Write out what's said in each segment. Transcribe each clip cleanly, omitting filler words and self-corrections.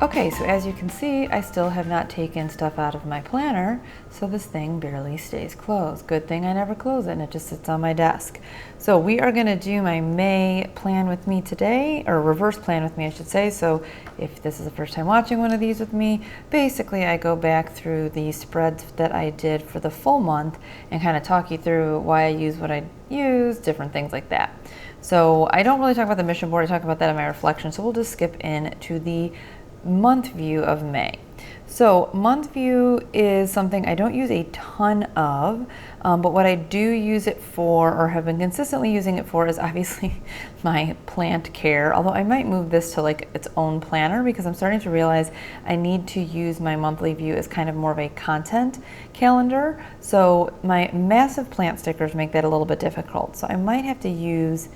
Okay, so as you can see, I still have not taken stuff out of my planner, so this thing barely stays closed. Good thing I never close it and it just sits on my desk. So we are gonna do my May plan with me today, or reverse plan with me, I should say. So if this is the first time watching one of these with me, basically I go back through the spreads that I did for the full month and kind of talk you through why I use what I use, different things like that. So I don't really talk about the mission board, I talk about that in my reflection, so we'll just skip in to the month view of May. So month view is something I don't use a ton of, but what I do use it for, or have been consistently using it for, is obviously my plant care. Although I might move this to like its own planner, because I'm starting to realize I need to use my monthly view as kind of more of a content calendar. So my massive plant stickers make that a little bit difficult. So I might have to use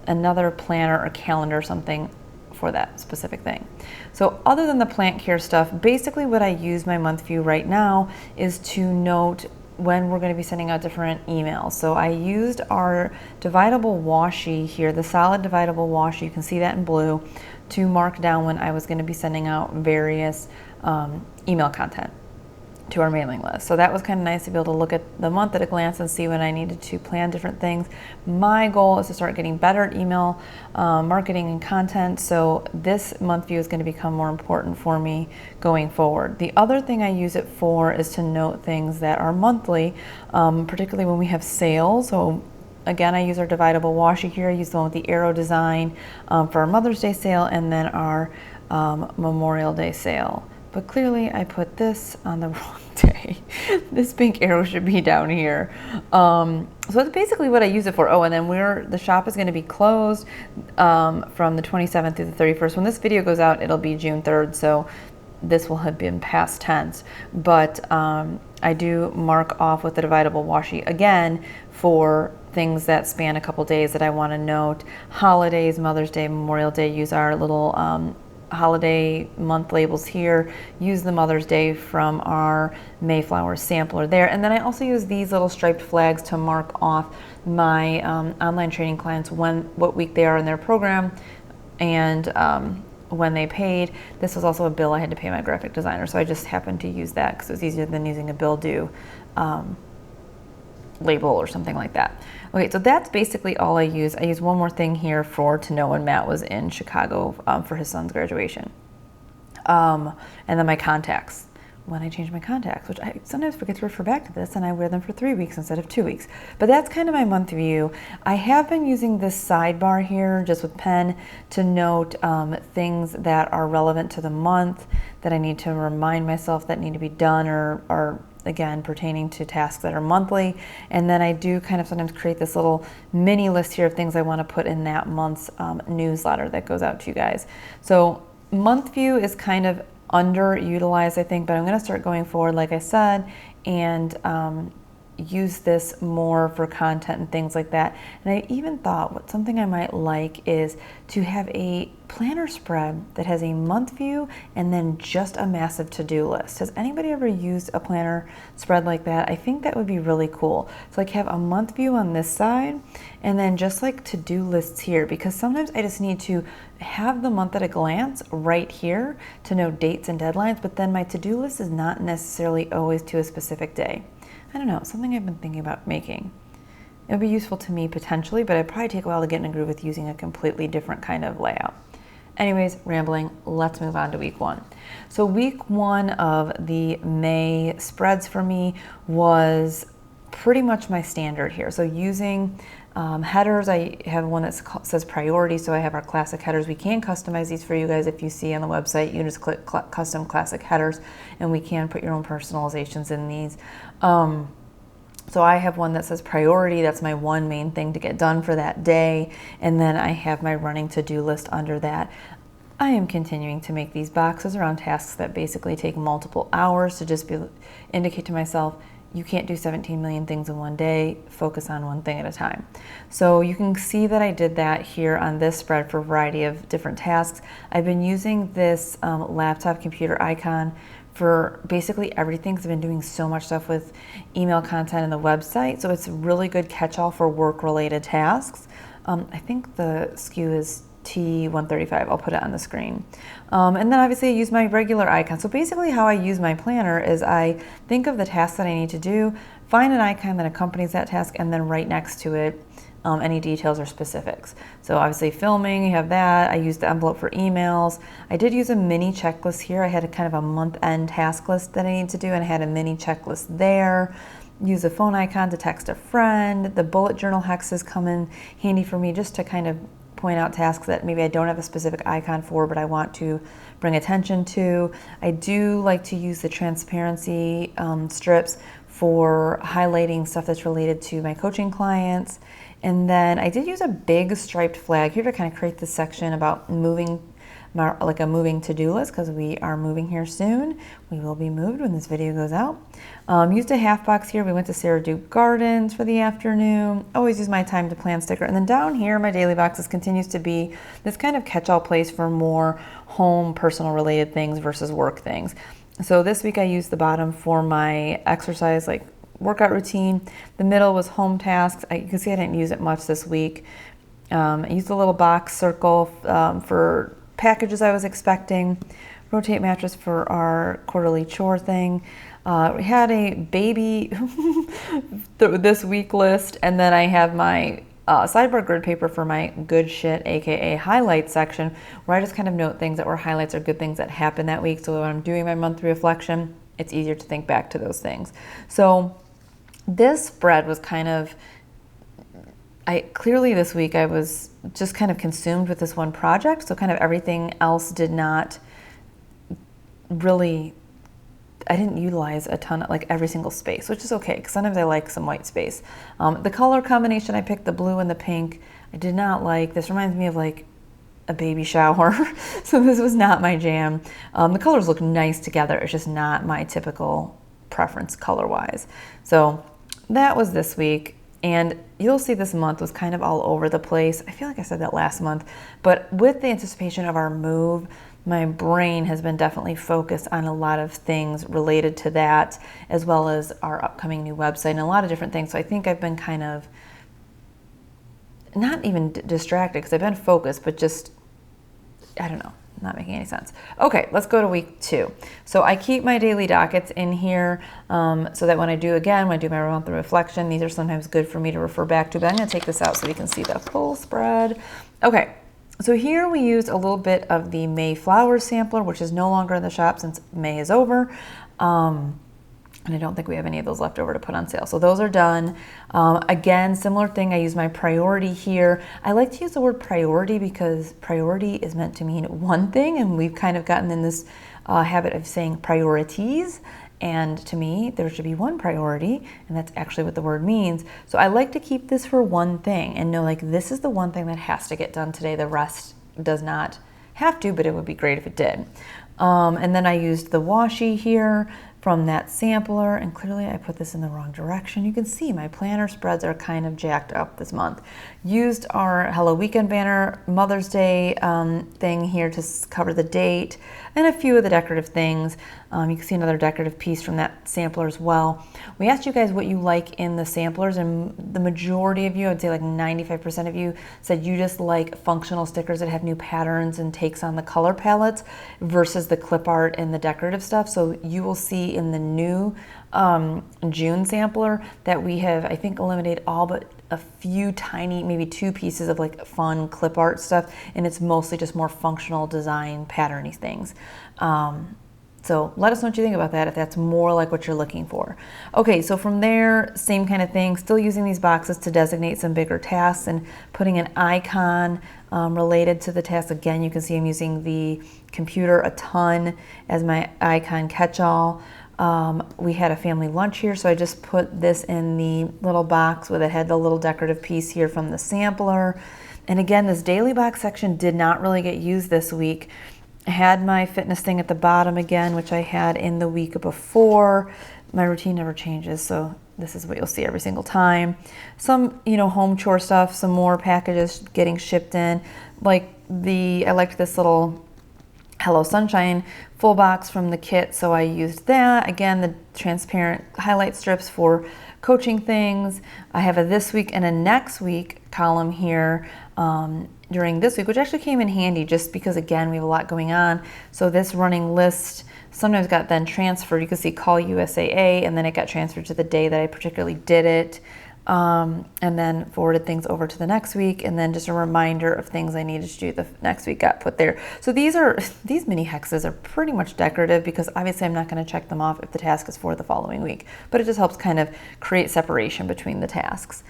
another planner or calendar or something for that specific thing. So other than the plant care stuff, basically what I use my month view right now is to note when we're going to be sending out different emails. So I used our dividable washi here, the solid dividable washi, you can see that in blue, to mark down when I was going to be sending out various email content to our mailing list. So that was kind of nice to be able to look at the month at a glance and see when I needed to plan different things. My goal is to start getting better at email marketing and content, so this month view is going to become more important for me going forward. The other thing I use it for is to note things that are monthly, particularly when we have sales. So again, I use our dividable washi here. I use the one with the arrow design for our Mother's Day sale, and then our Memorial Day sale. But clearly I put this on the wrong day. This pink arrow should be down here. So that's basically what I use it for. Oh, and then the shop is going to be closed from the 27th through the 31st. When this video goes out, it'll be June 3rd, so this will have been past tense. But I do mark off with the dividable washi again for things that span a couple days that I want to note. Holidays, Mother's Day, Memorial Day, use our little holiday month labels here, use the Mother's Day from our Mayflower sampler there. And then I also use these little striped flags to mark off my online training clients what week they are in their program and when they paid. This was also a bill I had to pay my graphic designer, so I just happened to use that because it was easier than using a bill due label or something like that. Okay, so that's basically all I use. I use one more thing here to know when Matt was in Chicago for his son's graduation. And then my contacts. When I change my contacts, which I sometimes forget to refer back to this, and I wear them for 3 weeks instead of 2 weeks. But that's kind of my month view. I have been using this sidebar here just with pen to note things that are relevant to the month that I need to remind myself that need to be done, or again, pertaining to tasks that are monthly. And then I do kind of sometimes create this little mini list here of things I want to put in that month's newsletter that goes out to you guys. So month view is kind of underutilized, I think, but I'm going to start going forward, like I said, and use this more for content and things like that. And I even thought something I might like is to have a planner spread that has a month view and then just a massive to-do list. Has anybody ever used a planner spread like that? I think that would be really cool. So like have a month view on this side and then just like to-do lists here, because sometimes I just need to have the month at a glance right here to know dates and deadlines, but then my to-do list is not necessarily always to a specific day. I don't know, something I've been thinking about making. It would be useful to me potentially, but it'd probably take a while to get in a groove with using a completely different kind of layout. Anyways, rambling, let's move on to week one. So week one of the May spreads for me was pretty much my standard here. So using headers, I have one that says priority, so I have our classic headers. We can customize these for you guys. If you see on the website, you can just click custom classic headers, and we can put your own personalizations in these. So I have one that says priority. That's my one main thing to get done for that day. And then I have my running to-do list under that. I am continuing to make these boxes around tasks that basically take multiple hours to just indicate to myself, you can't do 17 million things in one day, focus on one thing at a time. So you can see that I did that here on this spread for a variety of different tasks. I've been using this laptop computer icon for basically everything because I've been doing so much stuff with email content and the website. So it's a really good catch-all for work-related tasks. I think the SKU is T135. I'll put it on the screen. And then obviously I use my regular icon. So basically how I use my planner is I think of the task that I need to do, find an icon that accompanies that task, and then right next to it, any details or specifics. So obviously filming, you have that. I use the envelope for emails. I did use a mini checklist here. I had a kind of a month-end task list that I need to do, and I had a mini checklist there. Use a phone icon to text a friend. The bullet journal hexes come in handy for me just to kind of point out tasks that maybe I don't have a specific icon for, but I want to bring attention to. I do like to use the transparency strips for highlighting stuff that's related to my coaching clients. And then I did use a big striped flag here to kind of create this section about moving, like a moving to-do list, because we are moving here soon. We will be moved when this video goes out. Used a half box here. We went to Sarah Duke Gardens for the afternoon. Always use my time to plan sticker. And then down here, my daily boxes continues to be this kind of catch-all place for more home, personal related things versus work things. So this week I used the bottom for my exercise, like workout routine. The middle was home tasks. You can see I didn't use it much this week. I used a little box circle for packages I was expecting. Rotate mattress for our quarterly chore thing. We had a baby this week list, and then I have my sidebar grid paper for my good shit, aka highlight section, where I just kind of note things that were highlights or good things that happened that week. So when I'm doing my monthly reflection, it's easier to think back to those things. So this spread was kind of, clearly this week I was just kind of consumed with this one project. So kind of everything else did not really, I didn't utilize a ton of like every single space, which is okay, because sometimes I like some white space. The color combination I picked, the blue and the pink, I did not like. This reminds me of like a baby shower. So this was not my jam. The colors look nice together. It's just not my typical preference color wise. So that was this week. And you'll see this month was kind of all over the place. I feel like I said that last month, but with the anticipation of our move, my brain has been definitely focused on a lot of things related to that, as well as our upcoming new website and a lot of different things. So I think I've been kind of not even distracted, because I've been focused, but just, I don't know, not making any sense. Okay, let's go to week 2. So I keep my daily dockets in here so that when I do my monthly reflection, these are sometimes good for me to refer back to, but I'm gonna take this out so we can see the full spread. Okay, so here we used a little bit of the May Flowers sampler, which is no longer in the shop since May is over. And I don't think we have any of those left over to put on sale. So those are done. Again, similar thing, I use my priority here. I like to use the word priority because priority is meant to mean one thing, and we've kind of gotten in this habit of saying priorities. And to me, there should be one priority, and that's actually what the word means. So I like to keep this for one thing and know, like, this is the one thing that has to get done today. The rest does not have to, but it would be great if it did. And then I used the washi here from that sampler, and clearly I put this in the wrong direction. You can see my planner spreads are kind of jacked up this month. Used our Hello Weekend banner, Mother's Day thing here to cover the date, and a few of the decorative things. You can see another decorative piece from that sampler as well. We asked you guys what you like in the samplers, and the majority of you, I'd say like 95% of you, said you just like functional stickers that have new patterns and takes on the color palettes versus the clip art and the decorative stuff. So you will see in the new June sampler that we have, I think, eliminated all but a few tiny, maybe 2 pieces of like fun clip art stuff, and it's mostly just more functional design patterny things. So let us know what you think about that, if that's more like what you're looking for. Okay, so from there, same kind of thing, still using these boxes to designate some bigger tasks and putting an icon related to the task. Again, you can see I'm using the computer a ton as my icon catch-all. We had a family lunch here, so I just put this in the little box where it had the little decorative piece here from the sampler. And again, this daily box section did not really get used this week. I had my fitness thing at the bottom again, which I had in the week before. My routine never changes, so this is what you'll see every single time. Some, home chore stuff, some more packages getting shipped in. I liked this little Hello Sunshine full box from the kit, so I used that. Again, the transparent highlight strips for coaching things. I have a this week and a next week column here during this week, which actually came in handy just because, again, we have a lot going on. So this running list sometimes got then transferred. You can see call USAA, and then it got transferred to the day that I particularly did it. And then forwarded things over to the next week, and then just a reminder of things I needed to do the next week got put there. So these mini hexes are pretty much decorative because obviously I'm not going to check them off if the task is for the following week, but it just helps kind of create separation between the tasks.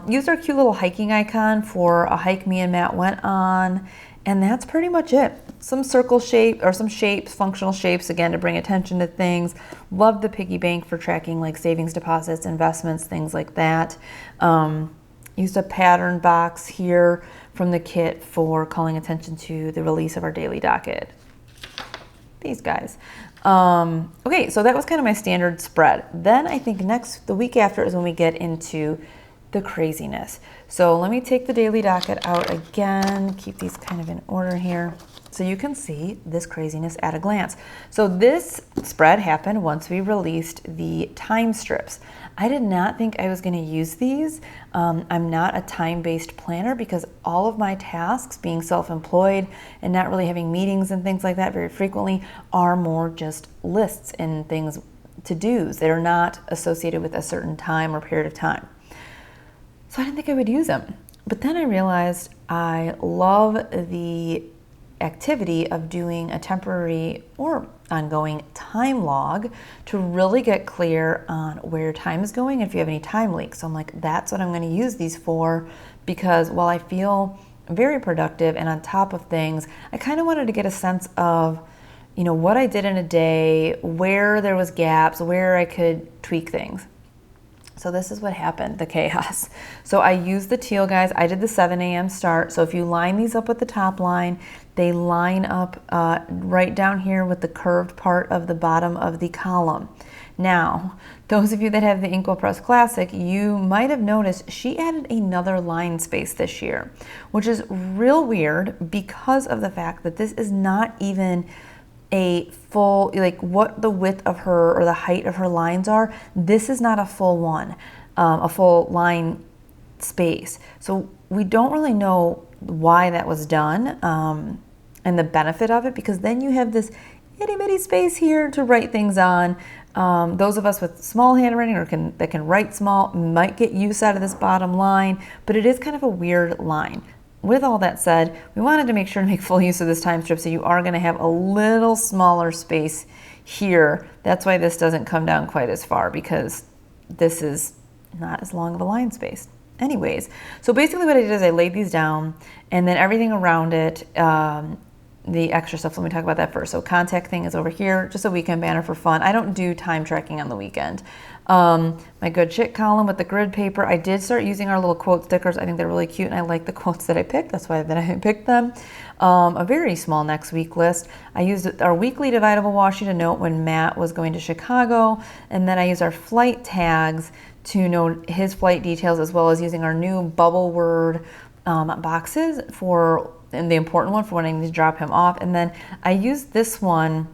Used our cute little hiking icon for a hike me and Matt went on, and that's pretty much it. Some circle shape or some shapes, functional shapes, again, to bring attention to things. Love the piggy bank for tracking like savings deposits, investments, things like that. Used a pattern box here from the kit for calling attention to the release of our daily docket. These guys. Okay, so that was kind of my standard spread. Then I think the week after is when we get into the craziness. So let me take the daily docket out again, keep these kind of in order here, so you can see this craziness at a glance. So this spread happened once we released the time strips. I did not think I was going to use these. I'm not a time-based planner because all of my tasks, being self-employed and not really having meetings and things like that very frequently, are more just lists and things, to-dos. They're not associated with a certain time or period of time. So I didn't think I would use them. But then I realized I love the activity of doing a temporary or ongoing time log to really get clear on where time is going and if you have any time leaks. So I'm like, that's what I'm going to use these for, because while I feel very productive and on top of things, I kind of wanted to get a sense of, what I did in a day, where there was gaps, where I could tweak things. So this is what happened, the chaos. So I used the teal guys. I did the 7 a.m. start. So if you line these up with the top line, they line up right down here with the curved part of the bottom of the column. Now, those of you that have the Inkwell Press Classic, you might have noticed she added another line space this year, which is real weird because of the fact that this is not even a full, like what the width of her or the height of her lines are. This is not a full one, a full line space. So we don't really know why that was done and the benefit of it, because then you have this itty bitty space here to write things on. Those of us with small handwriting or that can write small might get use out of this bottom line, but it is kind of a weird line. With all that said, we wanted to make sure to make full use of this time strip, so you are going to have a little smaller space here. That's why this doesn't come down quite as far, because this is not as long of a line space. Anyways, so basically what I did is I laid these down, and then everything around it, the extra stuff, let me talk about that first. So contact thing is over here, just a weekend banner for fun. I don't do time tracking on the weekend. My good shit column with the grid paper. I did start using our little quote stickers. I think they're really cute and I like the quotes that I picked. That's why I picked them. A very small next week list. I used our weekly dividable washi to note when Matt was going to Chicago. And then I used our flight tags to note his flight details, as well as using our new bubble word boxes and the important one for when I need to drop him off. And then I used this one,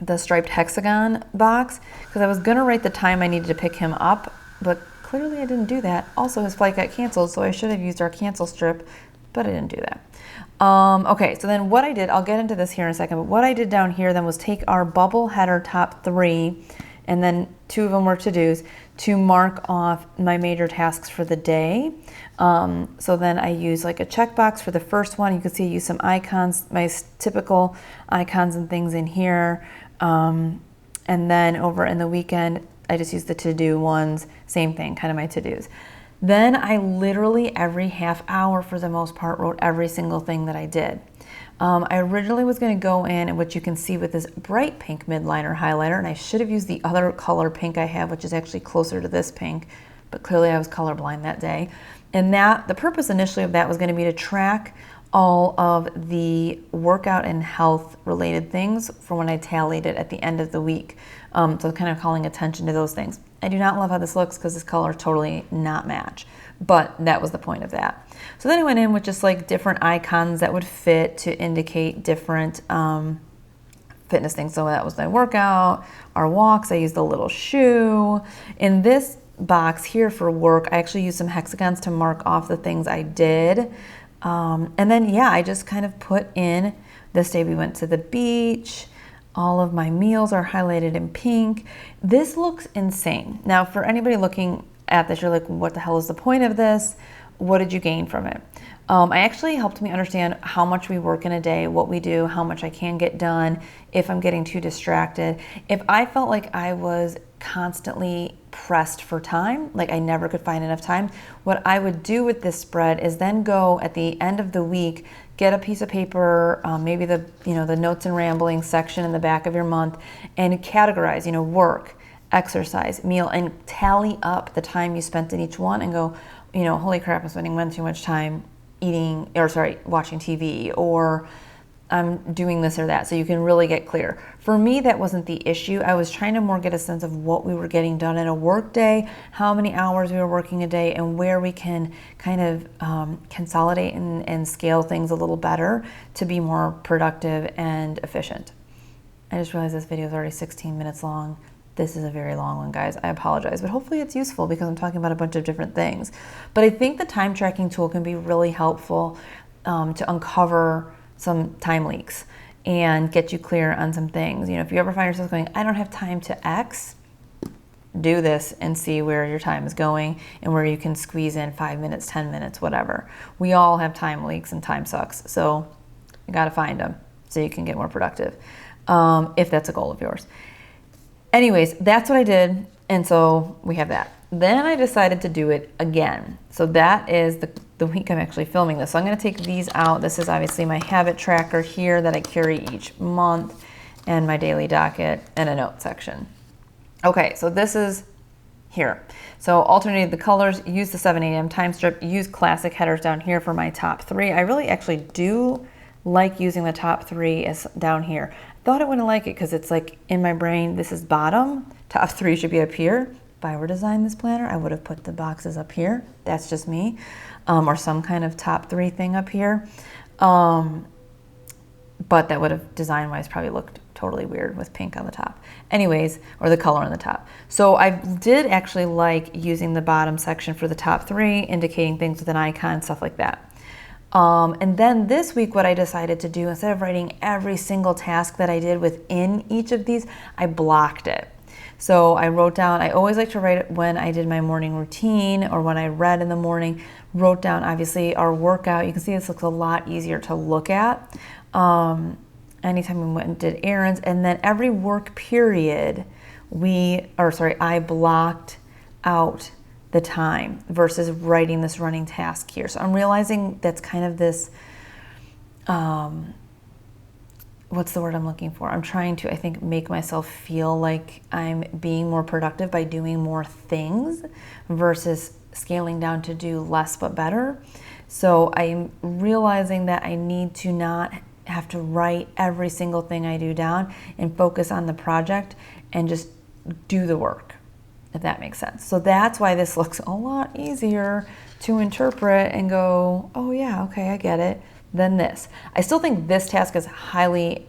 the striped hexagon box, because I was going to write the time I needed to pick him up, but clearly I didn't do that. Also, his flight got canceled, so I should have used our cancel strip, but I didn't do that. Okay, so then what I did, I'll get into this here in a second, but what I did down here then was take our bubble header top 3, and then 2 of them were to-dos, to mark off my major tasks for the day. So then I use like a checkbox for the first one. You can see I use some icons, my typical icons and things in here. And then over in the weekend, I just use the to-do ones, same thing, kind of my to-dos. Then I literally every half hour for the most part wrote every single thing that I did. I originally was going to go in, which you can see with this bright pink midliner highlighter, and I should have used the other color pink I have, which is actually closer to this pink, but clearly I was colorblind that day. And the purpose initially of that was going to be to track all of the workout and health related things for when I tallied it at the end of the week. So kind of calling attention to those things. I do not love how this looks because this color totally not match, but that was the point of that. So then I went in with just like different icons that would fit to indicate different fitness things. So that was my workout, our walks. I used a little shoe. In this box here for work, I actually used some hexagons to mark off the things I did. And then, yeah, I just kind of put in, this day we went to the beach. All of my meals are highlighted in pink. This looks insane. Now, for anybody looking at this, you're like, what the hell is the point of this? What did you gain from it? I actually helped me understand how much we work in a day, what we do, how much I can get done, if I'm getting too distracted. If I felt like I was constantly pressed for time, like I never could find enough time, what I would do with this spread is then go at the end of the week, get a piece of paper, maybe the notes and ramblings section in the back of your month, and categorize, work, exercise, meal, and tally up the time you spent in each one and go, holy crap, I'm spending way too much time watching TV, or I'm doing this or that, so you can really get clear. For me, that wasn't the issue. I was trying to more get a sense of what we were getting done in a work day, how many hours we were working a day, and where we can kind of consolidate and scale things a little better to be more productive and efficient. I just realized this video is already 16 minutes long. This is a very long one, guys. I apologize, but hopefully it's useful because I'm talking about a bunch of different things. But I think the time tracking tool can be really helpful to uncover some time leaks and get you clear on some things. If you ever find yourself going, I don't have time to X, do this and see where your time is going and where you can squeeze in 5 minutes, 10 minutes, whatever. We all have time leaks and time sucks. So you got to find them so you can get more productive, if that's a goal of yours. Anyways, that's what I did, and so we have that. Then I decided to do it again. So that is the week I'm actually filming this. So I'm going to take these out. This is obviously my habit tracker here that I carry each month, and my daily docket, and a note section. Okay, so this is here. So alternated the colors, use the 7 a.m. time strip, use classic headers down here for my top 3. I really actually do like using the top 3 as down here. Thought I wouldn't like it because it's like in my brain, this is bottom, top 3 should be up here. If I were to design this planner, I would have put the boxes up here. That's just me, or some kind of top 3 thing up here. But that would have design-wise probably looked totally weird with pink on the top. Anyways, or the color on the top. So I did actually like using the bottom section for the top 3, indicating things with an icon, stuff like that. And then this week, what I decided to do, instead of writing every single task that I did within each of these, I blocked it. So I wrote down, I always like to write it when I did my morning routine or when I read in the morning, wrote down obviously our workout. You can see this looks a lot easier to look at. Anytime we went and did errands, and then every work period, I blocked out the time versus writing this running task here. So I'm realizing that's kind of this, what's the word I'm looking for? I'm trying to, I think, make myself feel like I'm being more productive by doing more things versus scaling down to do less but better. So I'm realizing that I need to not have to write every single thing I do down and focus on the project and just do the work, if that makes sense. So that's why this looks a lot easier to interpret and go, oh yeah, okay, I get it, than this. I still think this task is highly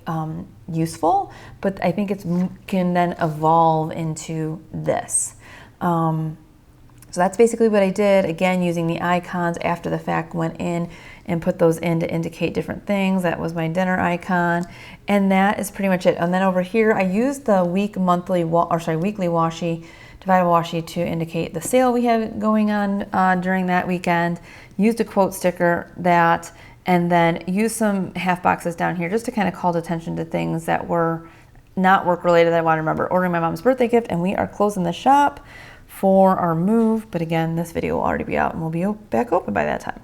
useful, but I think it can then evolve into this. So that's basically what I did. Again, using the icons after the fact, went in and put those in to indicate different things. That was my dinner icon, and that is pretty much it. And then over here, I used the weekly washi, divided washi to indicate the sale we have going on during that weekend. Used a quote sticker that, and then used some half boxes down here just to kind of call attention to things that were not work related that I want to remember. Ordering my mom's birthday gift, and we are closing the shop for our move. But again, this video will already be out and we'll be back open by that time.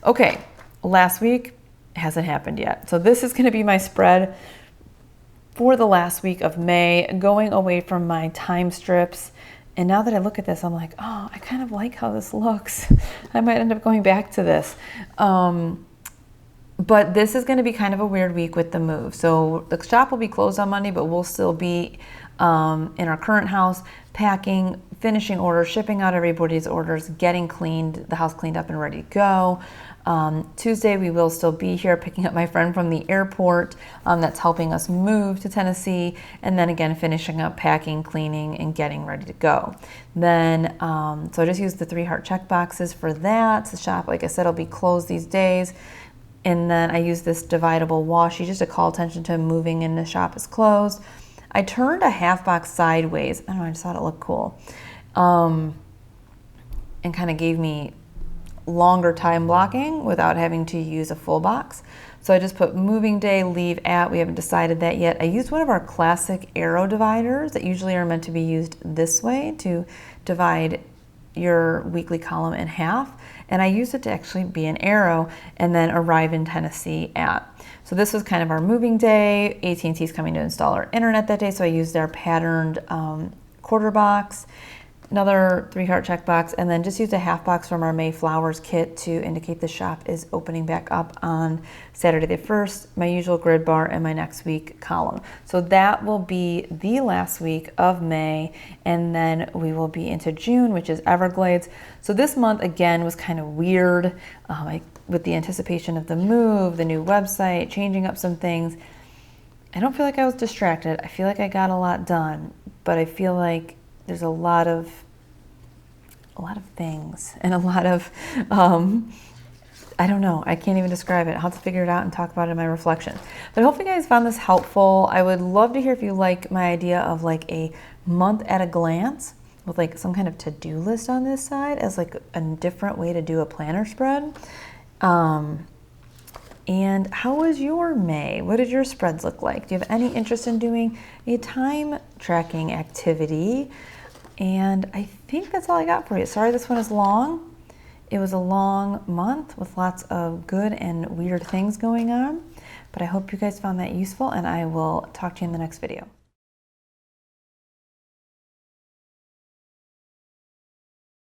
Okay, last week hasn't happened yet. So this is going to be my spread for the last week of May, going away from my time strips. And now that I look at this, I'm like, oh, I kind of like how this looks. I might end up going back to this. But this is going to be kind of a weird week with the move. So the shop will be closed on Monday, but we'll still be in our current house, packing, finishing orders, shipping out everybody's orders, getting cleaned, the house cleaned up and ready to go. Tuesday, we will still be here picking up my friend from the airport that's helping us move to Tennessee, and then again finishing up packing, cleaning, and getting ready to go. Then, so I just used the 3 heart check boxes for that. The shop, like I said, will be closed these days. And then I used this dividable washi just to call attention to moving and the shop is closed. I turned a half box sideways. I don't know, I just thought it looked cool. And kind of gave me longer time blocking without having to use a full box. So I just put moving day, leave at, we haven't decided that yet. I used one of our classic arrow dividers that usually are meant to be used this way to divide your weekly column in half. And I used it to actually be an arrow and then arrive in Tennessee at. So this was kind of our moving day. AT&T is coming to install our internet that day, so I used their patterned quarter box. Another 3 heart check box, and then just used a half box from our May Flowers kit to indicate the shop is opening back up on Saturday the 1st, my usual grid bar, and my next week column. So that will be the last week of May, and then we will be into June, which is Everglades. So this month, again, was kind of weird with the anticipation of the move, the new website, changing up some things. I don't feel like I was distracted. I feel like I got a lot done, but I feel like there's a lot of things and a lot of, I don't know, I can't even describe it. I'll have to figure it out and talk about it in my reflections. But I hope you guys found this helpful. I would love to hear if you like my idea of like a month at a glance with like some kind of to-do list on this side as like a different way to do a planner spread. And how was your May? What did your spreads look like? Do you have any interest in doing a time tracking activity? And I think that's all I got for you. Sorry this one is long. It was a long month with lots of good and weird things going on. But I hope you guys found that useful, and I will talk to you in the next video.